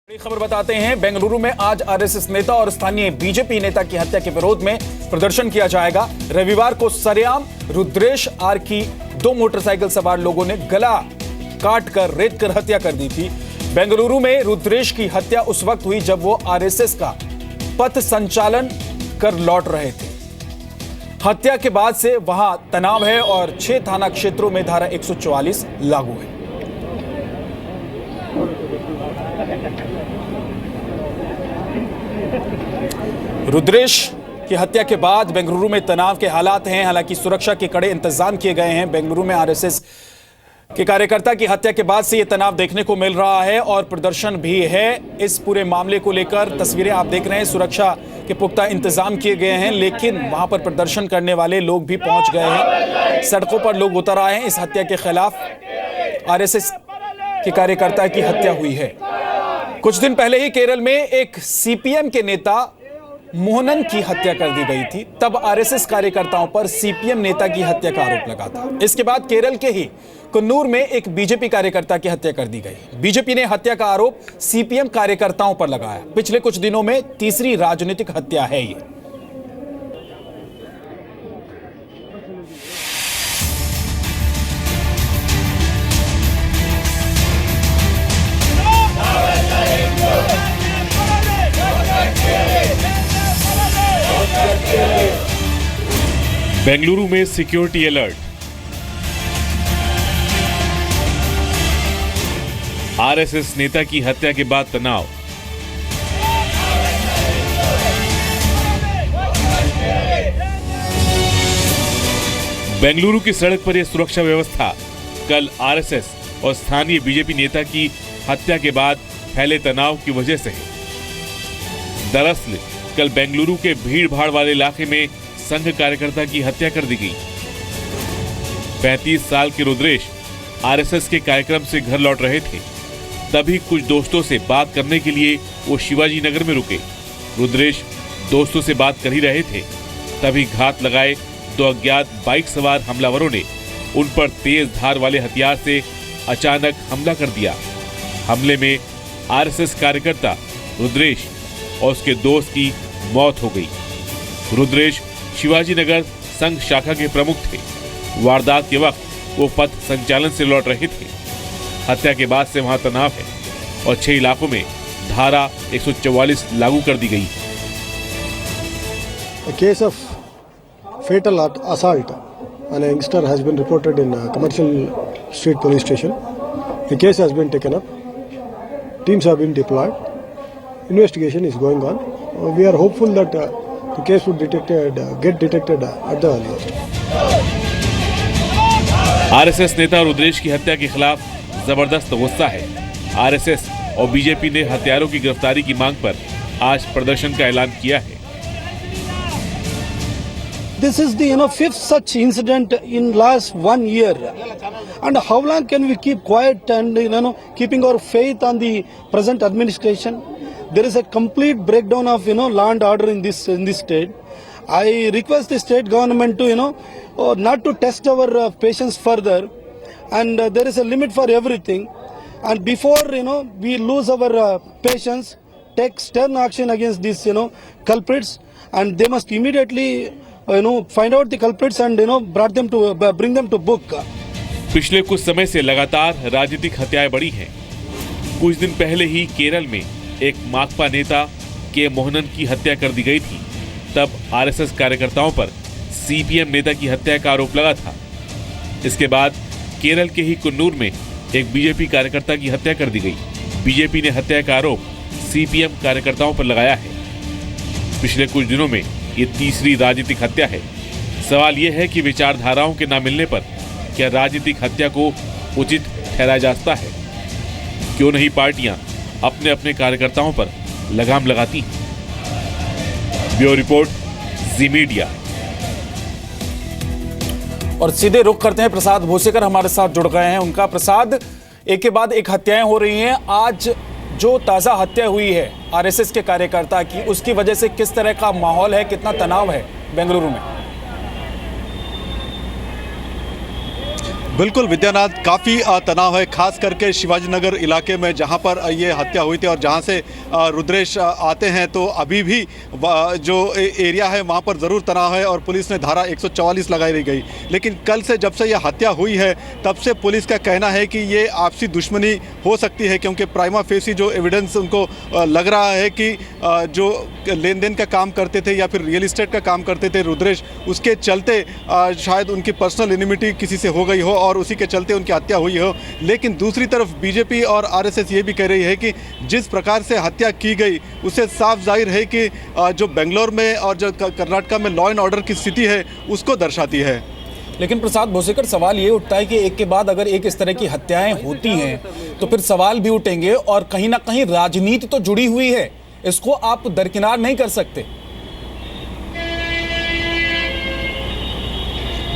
बड़ी खबर बताते हैं। बेंगलुरु में आज आरएसएस नेता और स्थानीय बीजेपी नेता की हत्या के विरोध में प्रदर्शन किया जाएगा। रविवार को सरेआम रुद्रेश आर की 2 मोटरसाइकिल सवार लोगों ने गला काट कर रेत कर हत्या कर दी थी। बेंगलुरु में रुद्रेश की हत्या उस वक्त हुई जब वो आरएसएस का पथ संचालन कर लौट रहे थे। हत्या के बाद से वहां तनाव है और 6 थाना क्षेत्रों में धारा 144 लागू है। रुद्रेश की हत्या के बाद बेंगलुरु में तनाव के हालात हैं। हालांकि सुरक्षा के कड़े इंतजाम किए गए हैं। बेंगलुरु में आरएसएस के कार्यकर्ता की हत्या के बाद से यह तनाव देखने को मिल रहा है और प्रदर्शन भी है। इस पूरे मामले को लेकर तस्वीरें आप देख रहे हैं। सुरक्षा के पुख्ता इंतजाम किए गए हैं, लेकिन वहां पर प्रदर्शन करने वाले लोग भी पहुंच गए हैं। सड़कों पर लोग उतर आए हैं। इस हत्या के खिलाफ आरएसएस के कार्यकर्ता की हत्या हुई है। कुछ दिन पहले ही केरल में एक सीपीएम के नेता मोहनन की हत्या कर दी गई थी। तब आरएसएस कार्यकर्ताओं पर सीपीएम नेता की हत्या का आरोप लगा था। इसके बाद केरल के ही कन्नूर में एक बीजेपी कार्यकर्ता की हत्या कर दी गई। बीजेपी ने हत्या का आरोप सीपीएम कार्यकर्ताओं पर लगाया। पिछले कुछ दिनों में तीसरी राजनीतिक हत्या है ये। बेंगलुरु में सिक्योरिटी अलर्ट। आरएसएस नेता की हत्या के बाद तनाव। बेंगलुरु की सड़क पर यह सुरक्षा व्यवस्था कल आरएसएस और स्थानीय बीजेपी नेता की हत्या के बाद फैले तनाव की वजह से है। दरअसल कल बेंगलुरु के भीड़ भाड़ वाले इलाके में संघ कार्यकर्ता की हत्या कर दी गई। 35 साल के रुद्रेश आरएसएस के कार्यक्रम से घर लौट रहे थे। तभी कुछ दोस्तों से बात करने के लिए वो शिवाजी नगर में रुके। रुद्रेश दोस्तों से बात कर ही रहे थे, तभी घात लगाए 2 अज्ञात बाइक सवार हमलावरों ने उन पर तेज धार वाले हथियार से अचानक हमला कर दिया। हमले में आरएसएस कार्यकर्ता रुद्रेश और उसके दोस्त की मौत हो गई। रुद्रेश शिवाजी नगर संघ शाखा के प्रमुख थे। वारदात के वक्त वो पथ संचालन से लौट रहे थे। हत्या के बाद से वहां तनाव है और 6 इलाकों में धारा 144 लागू कर दी गई। A case of fatal assault on a youngster has been reported in Commercial Street Police Station. The case has been taken up. Teams have been deployed. Investigation is going on. We are hopeful that the case would get detected at the earliest. RSS नेता रुद्रेश की हत्या के खिलाफ जबरदस्त गुस्सा है। RSS और BJP ने हत्यारों की गिरफ्तारी की मांग पर आज प्रदर्शन का ऐलान किया है। This is the 5th such incident in last 1 year, and how long can we keep quiet and keeping our faith on the present administration? There is a complete breakdown of law and order in this state. I request the state government to not to test our patience further, and there is a limit for everything. And before we lose our patience, take stern action against these culprits, and they must immediately find out the culprits and bring them to book. पिछले कुछ समय से लगातार राजनीतिक हत्याएं बढ़ी हैं। कुछ दिन पहले ही केरल में एक माकपा नेता के मोहनन की हत्या कर दी गई थी। तब आरएसएस कार्यकर्ताओं पर सीपीएम नेता की हत्या का आरोप लगा था। इसके बाद केरल के ही कन्नूर में एक बीजेपी कार्यकर्ता की हत्या कर दी गई। बीजेपी ने हत्या का आरोप सीपीएम कार्यकर्ताओं पर लगाया है। पिछले कुछ दिनों में ये तीसरी राजनीतिक हत्या है। सवाल यह है कि विचारधाराओं के न मिलने पर क्या राजनीतिक हत्या को उचित ठहराया जा सकता है? क्यों नहीं पार्टियां अपने अपने कार्यकर्ताओं पर लगाम लगाती हैं? ब्यूरो रिपोर्ट, जी मीडिया। और सीधे रुख करते हैं, प्रसाद भोसेकर हमारे साथ जुड़ गए हैं। उनका प्रसाद, एक के बाद एक हत्याएं हो रही हैं। आज जो ताजा हत्या हुई है आरएसएस के कार्यकर्ता की, उसकी वजह से किस तरह का माहौल है, कितना तनाव है बेंगलुरु में? बिल्कुल विद्यानाथ, काफ़ी तनाव है, खास करके शिवाजी नगर इलाके में जहां पर ये हत्या हुई थी और जहां से रुद्रेश आते हैं, तो अभी भी जो एरिया है वहां पर ज़रूर तनाव है और पुलिस ने धारा 144 लगाई गई। लेकिन कल से जब से ये हत्या हुई है तब से पुलिस का कहना है कि ये आपसी दुश्मनी हो सकती है, क्योंकि प्राइमा फेसी जो एविडेंस उनको लग रहा है कि जो लेन देन का काम करते थे या फिर रियल इस्टेट का काम करते थे रुद्रेश, उसके चलते शायद उनकी पर्सनल इनिमिटी किसी से हो गई हो और उसी के चलते उनकी हत्या हुई हो। लेकिन दूसरी तरफ बीजेपी और आरएसएस ये भी कह रही है कि जिस प्रकार से हत्या की गई उससे साफ जाहिर है कि जो बेंगलोर में और जो कर्नाटका में लॉ एंड ऑर्डर की स्थिति है उसको दर्शाती है। लेकिन प्रसाद भोसेकर, सवाल ये उठता है कि एक के बाद अगर एक इस तरह की हत्याएं होती हैं तो फिर सवाल भी उठेंगे और कहीं ना कहीं राजनीति तो जुड़ी हुई है, इसको आप दरकिनार नहीं कर सकते।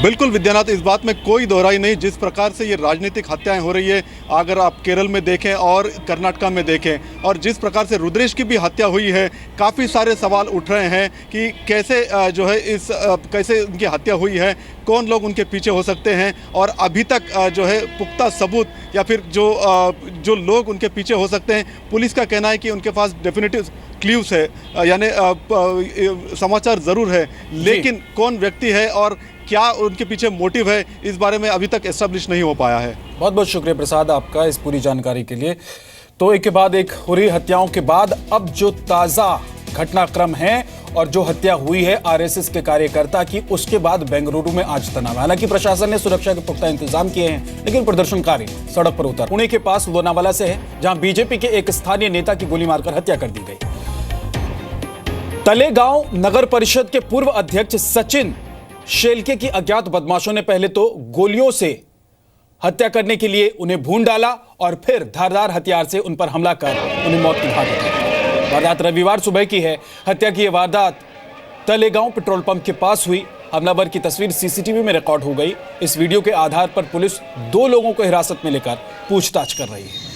बिल्कुल विद्यानाथ, इस बात में कोई दोहराई नहीं। जिस प्रकार से ये राजनीतिक हत्याएं हो रही है, अगर आप केरल में देखें और कर्नाटका में देखें, और जिस प्रकार से रुद्रेश की भी हत्या हुई है, काफ़ी सारे सवाल उठ रहे हैं कि कैसे जो है कैसे उनकी हत्या हुई है, कौन लोग उनके पीछे हो सकते हैं, और अभी तक जो है पुख्ता सबूत या फिर जो लोग उनके पीछे हो सकते हैं, पुलिस का कहना है कि उनके पास डेफिनेटिव क्ल्यूज है, यानी समाचार ज़रूर है, लेकिन कौन व्यक्ति है और क्या उनके पीछे मोटिव है, इस बारे में अभी तक एस्टेब्लिश नहीं हो पाया है। बहुत बहुत शुक्रिया प्रसाद आपका इस पूरी जानकारी के लिए। तो एक के बाद एक हो रही हत्याओं के बाद अब जो ताजा घटनाक्रम है और जो हत्या हुई है आरएसएस के कार्यकर्ता की, उसके बाद बेंगलुरु में आज तनाव। हालांकि प्रशासन ने सुरक्षा के पुख्ता इंतजाम किए हैं, लेकिन प्रदर्शनकारी सड़क पर उतर। पुणे के पास लोनावाला से है, जहां बीजेपी के एक स्थानीय नेता की गोली मारकर हत्या कर दी गई। तलेगांव नगर परिषद के पूर्व अध्यक्ष सचिन शेलके की अज्ञात बदमाशों ने पहले तो गोलियों से हत्या करने के लिए उन्हें भून डाला और फिर धारदार हथियार से उन पर हमला कर उन्हें मौत की घाट उतारी। वारदात रविवार सुबह की है। हत्या की यह वारदात तलेगांव पेट्रोल पंप के पास हुई। हमलावर की तस्वीर सीसीटीवी में रिकॉर्ड हो गई। इस वीडियो के आधार पर पुलिस 2 लोगों को हिरासत में लेकर पूछताछ कर रही है।